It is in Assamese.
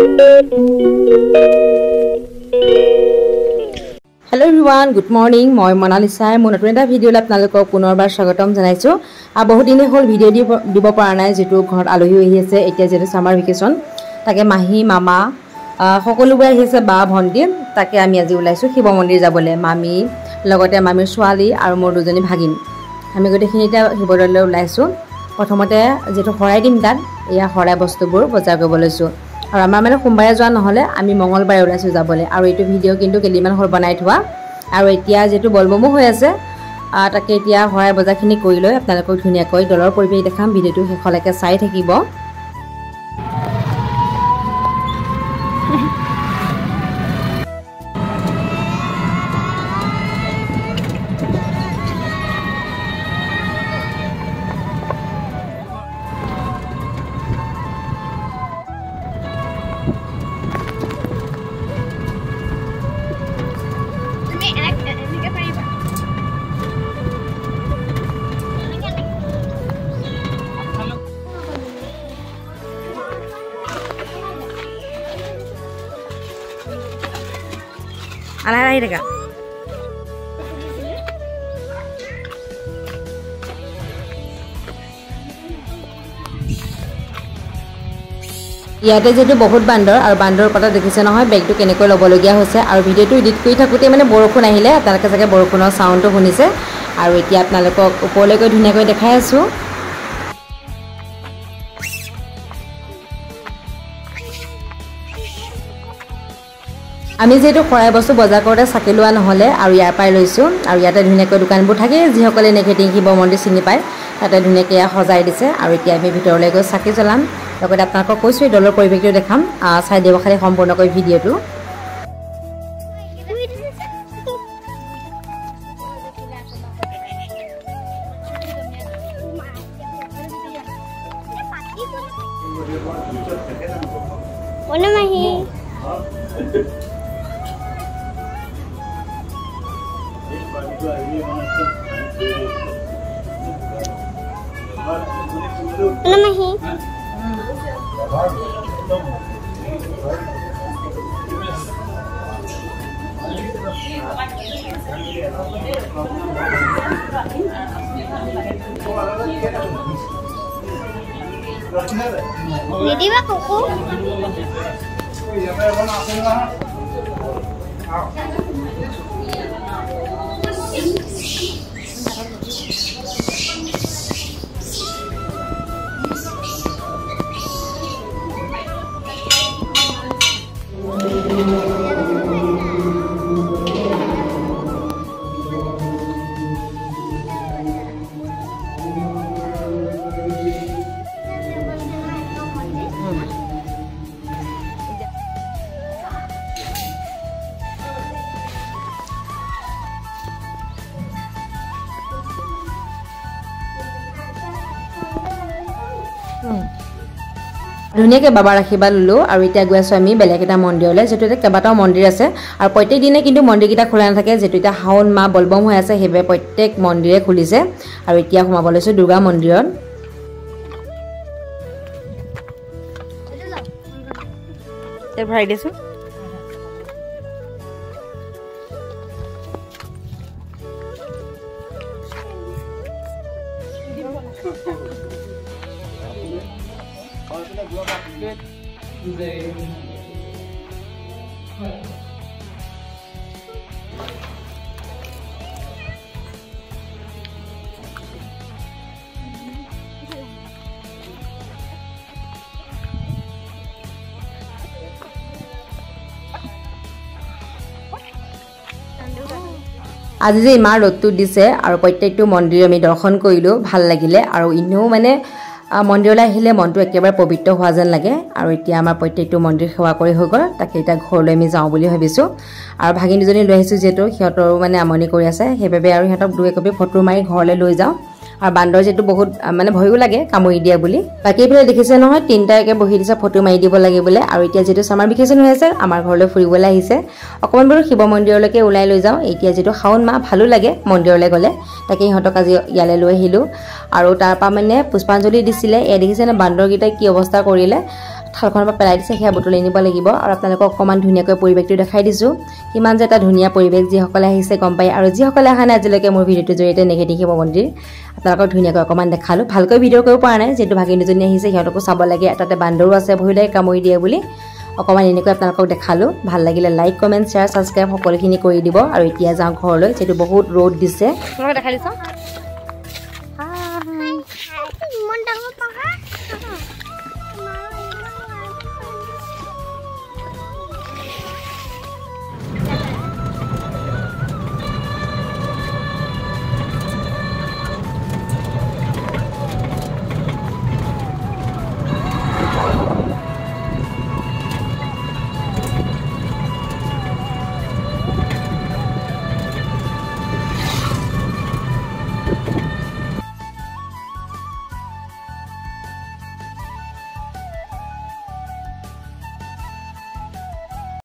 Hello everyone, good morning. Moi Monalisa mon notun eta video la apnalokok punorbar swagotom janaisu. A bahut dine hol video dibo para nai jetu ghor alohi hi ase etia jetu summer vacation take mahi mama সকলো বাই হিছে বা ভন্টি তাকে আমি আজি উলাইছো শিৱ মন্দিৰ যাবলে মামি লগতে মামিৰ ছোৱালী আৰু মোৰ দুজনী ভাগিন আমি গটেখিনিটা শিৱদলৈ উলাইছো প্ৰথমতে যেটো হৰাই দিম তাত এয়া হৰাই বস্তুবোৰ বজাৰ কৰিব লৈছো আৰু আমাৰ মানে সোমবাৰে যোৱা নহলে আমি মঙ্গলবাৰে উলাইছো যাবলে আৰু এইটো ভিডিও কিন্তু কেলিমান হল বনাই থোৱা আৰু এতিয়া যেটো বলবমো হৈ আছে তাকে এতিয়া হৰাই বজাৰখিনি কৰি লৈ আপোনালোকক ধুনিয়াকৈ ডলৰ পৰিবেশ দেখাম ভিডিওটো হেখলৈকে চাই থাকিব Ala ini kak. ইয়াতে যেটো বহুত বান্দৰ আৰু বান্দৰ কথা দেখিছে নহয় বেগটো কেনেকৈ লবলগিয়া হৈছে আৰু ভিডিওটো এডিট কৰি থাকোতে মানে বৰষুণ আহিলে আপোনালোকে চাগে বৰষুণৰ সাউণ্ডটো শুনিছে আৰু এতিয়া আপোনালোকক ওপৰলৈকৈ ধুনিয়াকৈ দেখাই আছো আমি যেটো খৰাই বস্তু বজাৰ কৰতে সাকি লোৱা নহলে আৰু ইয়াৰ পাই লৈছো আৰু ইয়াতে ধুনিয়াকৈ দোকানবোৰ থাকে যিসকলে নেখেটিং শিৱ মন্দিৰ চিনি পায় তাতে ধুনিয়াকৈ সজাই দিছে আৰু এতিয়া আমি ভিতৰলৈ গৈ সাকি জ্বলাম লগতে আপোনালোকক কৈছো ডলৰ পৰিবেশটো দেখাম চাই দেব খালি সম্পূৰ্ণকৈ ভিডিওটো Nidiba kuku. ধুনিয়াকৈ বাবা ৰাখিবা ললো আৰু এতিয়া গৈ আছো আমি বেলেগ এটা মন্দিৰলৈ যেটো এটা কেবাটাও মন্দিৰ আছে আৰু প্ৰত্যেক দিনে কিন্তু মন্দিৰকিটা খোলা নাথাকে যেটো এটা হাউন মা বলবম হৈ আছে হেবে প্ৰত্যেক মন্দিৰে খুলিছে আৰু এতিয়া সোমাব লৈছো দুৰ্গা মন্দিৰত তে ভৰাই দিছো আজি যে ইমান ৰ'দটো দিছে আৰু প্ৰত্যেকটো মন্দিৰ আমি দৰ্শন কৰিলো ভাল লাগিলে আৰু ইনেও মানে মন্দিৰলৈ আহিলে মনটো একেবাৰে পবিত্ৰ হোৱা যেন লাগে আৰু এতিয়া আমাৰ প্ৰত্যেকটো মন্দিৰ সেৱা কৰি হৈ গ'ল তাকে এটা ঘৰলৈ আমি যাওঁ বুলি ভাবিছো আৰু ভাগিন দুজনী লৈ আহিছো যেটো সিহঁতৰ মানে আমনি কৰি আছে হেবে আৰু সিহঁতক দুই কপি ফটো মাৰি ঘৰলৈ লৈ যাওঁ আৰু বান্দৰ যেটো বহুত মানে ভয়ও লাগে কামুৰি দিয়া বুলি বাকি এফালে দেখিছে নহয় তিনটা একে বহি দিছে ফটো মাৰি দিব লাগে বলে আৰু এতিয়া যেটো সামাৰ ভেকেশন হৈ আছে আমাৰ ঘৰলৈ ফুৰিবলৈ আহিছে অকমান বৰু শিৱ মন্দিৰলৈকে উলাই লৈ যাওঁ এতিয়া যেটো খাউন মা ভালো লাগে মন্দিৰলৈ গলে তাকে ইহঁতক আজি ইয়ালে লৈ আহিলো আৰু তাৰ পা মানে পুষ্পাঞ্জলি দিছিলে এ দেখিছে না বান্দৰগিটা কি অৱস্থা কৰিলে থালখনৰ পৰা পেলাই দিছে সেয়া বুটলি নিব লাগিব আৰু আপোনালোকক অকণমান ধুনীয়াকৈ পৰিৱেশটো দেখাই দিছোঁ কিমান যে এটা ধুনীয়া পৰিৱেশ যিসকলে আহিছে গম পায় আৰু যিসকলে অহা নাই আজিলৈকে মোৰ ভিডিঅ'টোৰ জৰিয়তে নেঘেটি শিৱ মন্দিৰ আপোনালোকক ধুনীয়াকৈ অকণমান দেখালোঁ ভালকৈ ভিডিঅ' কৰিব পৰা নাই যিহেতু ভাগিনীজনী আহিছে সিহঁতকো চাব লাগে তাতে বান্দৰো আছে ভয়লৈ কামুৰি দিয়ে বুলি অকণমান এনেকৈ আপোনালোকক দেখালোঁ ভাল লাগিলে লাইক কমেণ্ট শ্বেয়াৰ ছাবস্ক্ৰাইব সকলোখিনি কৰি দিব আৰু এতিয়া যাওঁ ঘৰলৈ যিহেতু বহুত ৰ'দ দিছে দেখাই দিছোঁ